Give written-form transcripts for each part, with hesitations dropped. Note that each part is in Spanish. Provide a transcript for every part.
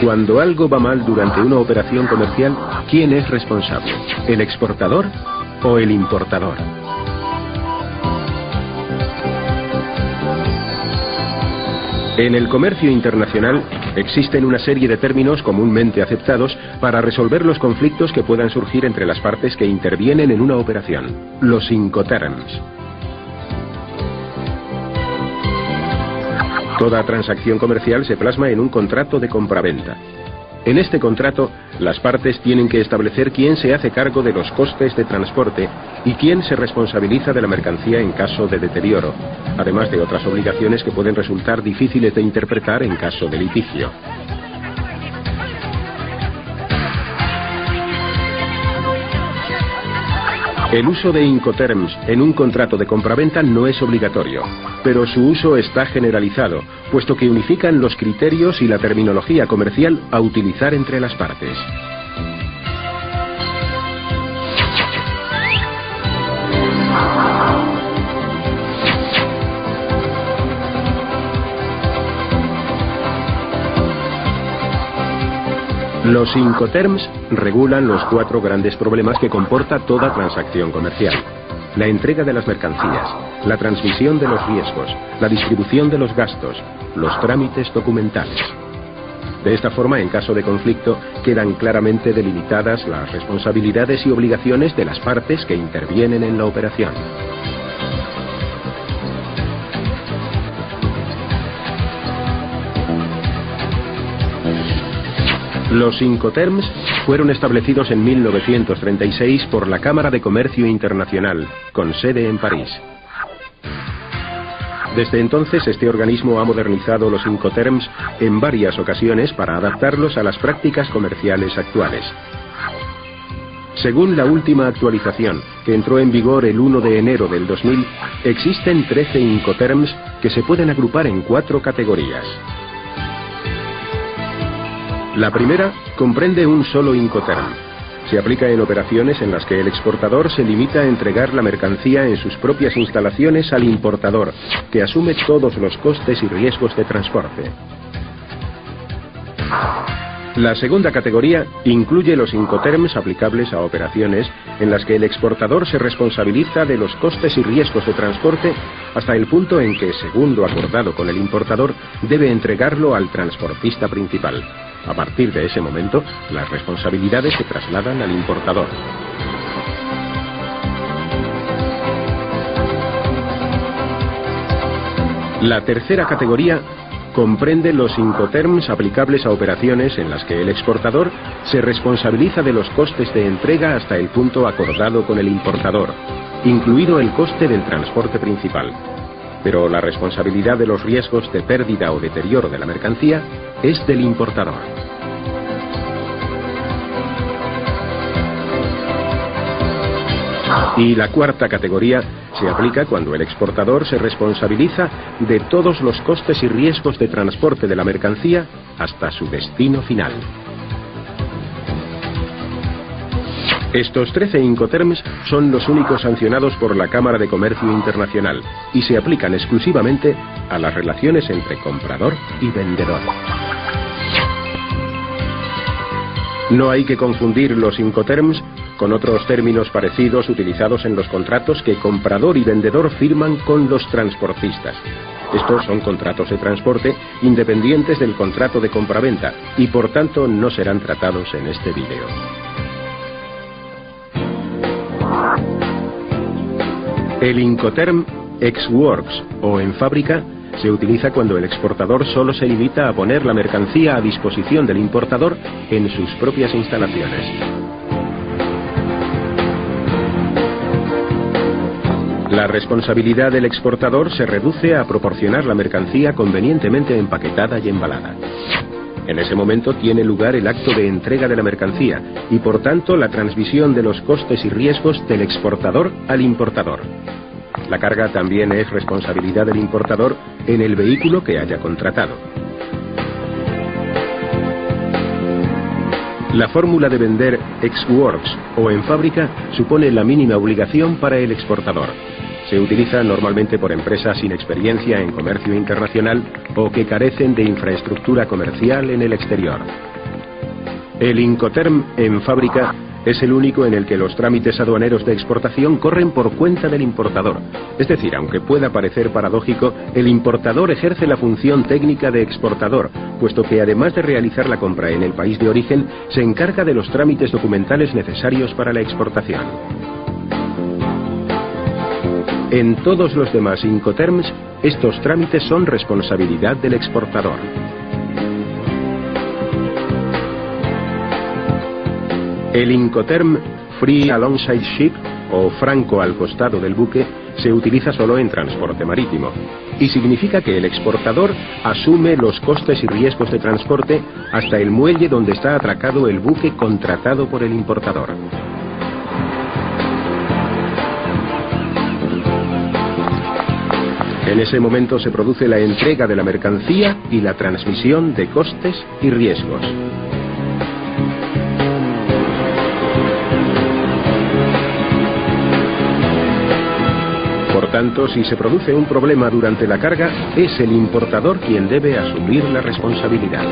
Cuando algo va mal durante una operación comercial, ¿quién es responsable? ¿El exportador o el importador? En el comercio internacional existen una serie de términos comúnmente aceptados para resolver los conflictos que puedan surgir entre las partes que intervienen en una operación, los Incoterms. Toda transacción comercial se plasma en un contrato de compraventa. En este contrato, las partes tienen que establecer quién se hace cargo de los costes de transporte y quién se responsabiliza de la mercancía en caso de deterioro, además de otras obligaciones que pueden resultar difíciles de interpretar en caso de litigio. El uso de Incoterms en un contrato de compraventa no es obligatorio, pero su uso está generalizado, puesto que unifican los criterios y la terminología comercial a utilizar entre las partes. Los Incoterms regulan los 4 grandes problemas que comporta toda transacción comercial: la entrega de las mercancías, la transmisión de los riesgos, la distribución de los gastos, los trámites documentales. De esta forma, en caso de conflicto, quedan claramente delimitadas las responsabilidades y obligaciones de las partes que intervienen en la operación. Los Incoterms fueron establecidos en 1936 por la Cámara de Comercio Internacional, con sede en París. Desde entonces, este organismo ha modernizado los Incoterms en varias ocasiones para adaptarlos a las prácticas comerciales actuales. Según la última actualización, que entró en vigor el 1 de enero del 2000, existen 13 Incoterms que se pueden agrupar en 4 categorías. La primera comprende un solo Incoterm. Se aplica en operaciones en las que el exportador se limita a entregar la mercancía en sus propias instalaciones al importador, que asume todos los costes y riesgos de transporte. La segunda categoría incluye los Incoterms aplicables a operaciones en las que el exportador se responsabiliza de los costes y riesgos de transporte hasta el punto en que, según lo acordado con el importador, debe entregarlo al transportista principal. A partir de ese momento, las responsabilidades se trasladan al importador. La tercera categoría comprende los Incoterms aplicables a operaciones en las que el exportador se responsabiliza de los costes de entrega hasta el punto acordado con el importador, incluido el coste del transporte principal. Pero la responsabilidad de los riesgos de pérdida o deterioro de la mercancía es del importador. Y la cuarta categoría se aplica cuando el exportador se responsabiliza de todos los costes y riesgos de transporte de la mercancía hasta su destino final. Estos 13 Incoterms son los únicos sancionados por la Cámara de Comercio Internacional y se aplican exclusivamente a las relaciones entre comprador y vendedor. No hay que confundir los Incoterms con otros términos parecidos utilizados en los contratos que comprador y vendedor firman con los transportistas. Estos son contratos de transporte independientes del contrato de compraventa y por tanto no serán tratados en este vídeo. El Incoterm ex works o en fábrica se utiliza cuando el exportador solo se limita a poner la mercancía a disposición del importador en sus propias instalaciones. La responsabilidad del exportador se reduce a proporcionar la mercancía convenientemente empaquetada y embalada. En ese momento tiene lugar el acto de entrega de la mercancía y por tanto la transmisión de los costes y riesgos del exportador al importador. La carga también es responsabilidad del importador en el vehículo que haya contratado. La fórmula de vender ex works o en fábrica supone la mínima obligación para el exportador. Se utiliza normalmente por empresas sin experiencia en comercio internacional o que carecen de infraestructura comercial en el exterior. El Incoterm en fábrica es el único en el que los trámites aduaneros de exportación corren por cuenta del importador. Es decir, aunque pueda parecer paradójico, el importador ejerce la función técnica de exportador, puesto que además de realizar la compra en el país de origen, se encarga de los trámites documentales necesarios para la exportación. En todos los demás Incoterms, estos trámites son responsabilidad del exportador. El Incoterm Free Alongside Ship, o franco al costado del buque, se utiliza solo en transporte marítimo y significa que el exportador asume los costes y riesgos de transporte hasta el muelle donde está atracado el buque contratado por el importador. En ese momento se produce la entrega de la mercancía y la transmisión de costes y riesgos. Por tanto, si se produce un problema durante la carga, es el importador quien debe asumir la responsabilidad.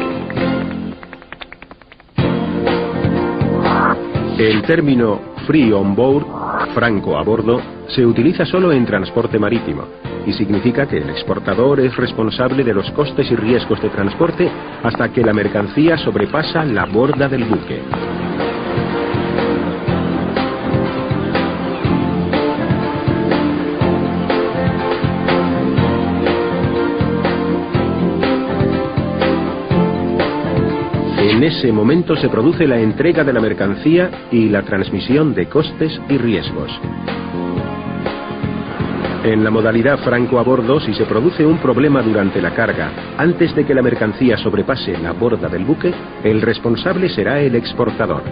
El término free on board, franco a bordo, se utiliza solo en transporte marítimo y significa que el exportador es responsable de los costes y riesgos de transporte hasta que la mercancía sobrepasa la borda del buque. En ese momento se produce la entrega de la mercancía y la transmisión de costes y riesgos. En la modalidad franco a bordo, si se produce un problema durante la carga, antes de que la mercancía sobrepase la borda del buque, el responsable será el exportador.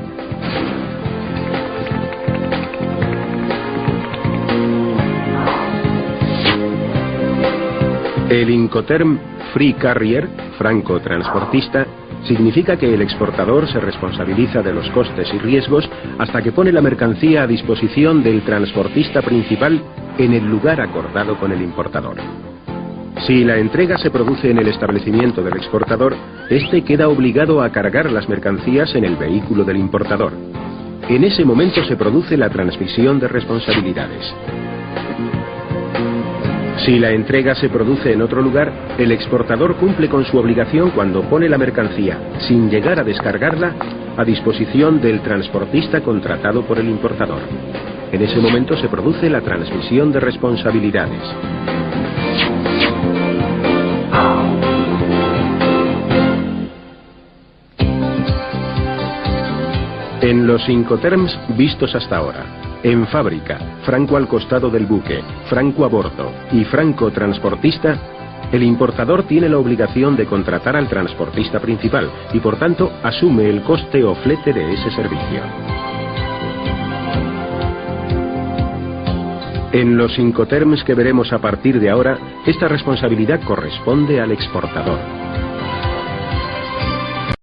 El Incoterm Free Carrier, franco transportista, significa que el exportador se responsabiliza de los costes y riesgos hasta que pone la mercancía a disposición del transportista principal en el lugar acordado con el importador. Si la entrega se produce en el establecimiento del exportador, éste queda obligado a cargar las mercancías en el vehículo del importador. En ese momento se produce la transmisión de responsabilidades. Si la entrega se produce en otro lugar, el exportador cumple con su obligación cuando pone la mercancía, sin llegar a descargarla, a disposición del transportista contratado por el importador. En ese momento se produce la transmisión de responsabilidades. En los Incoterms vistos hasta ahora, en fábrica, franco al costado del buque, franco a bordo y franco transportista, el importador tiene la obligación de contratar al transportista principal y por tanto asume el coste o flete de ese servicio. En los Incoterms que veremos a partir de ahora, esta responsabilidad corresponde al exportador.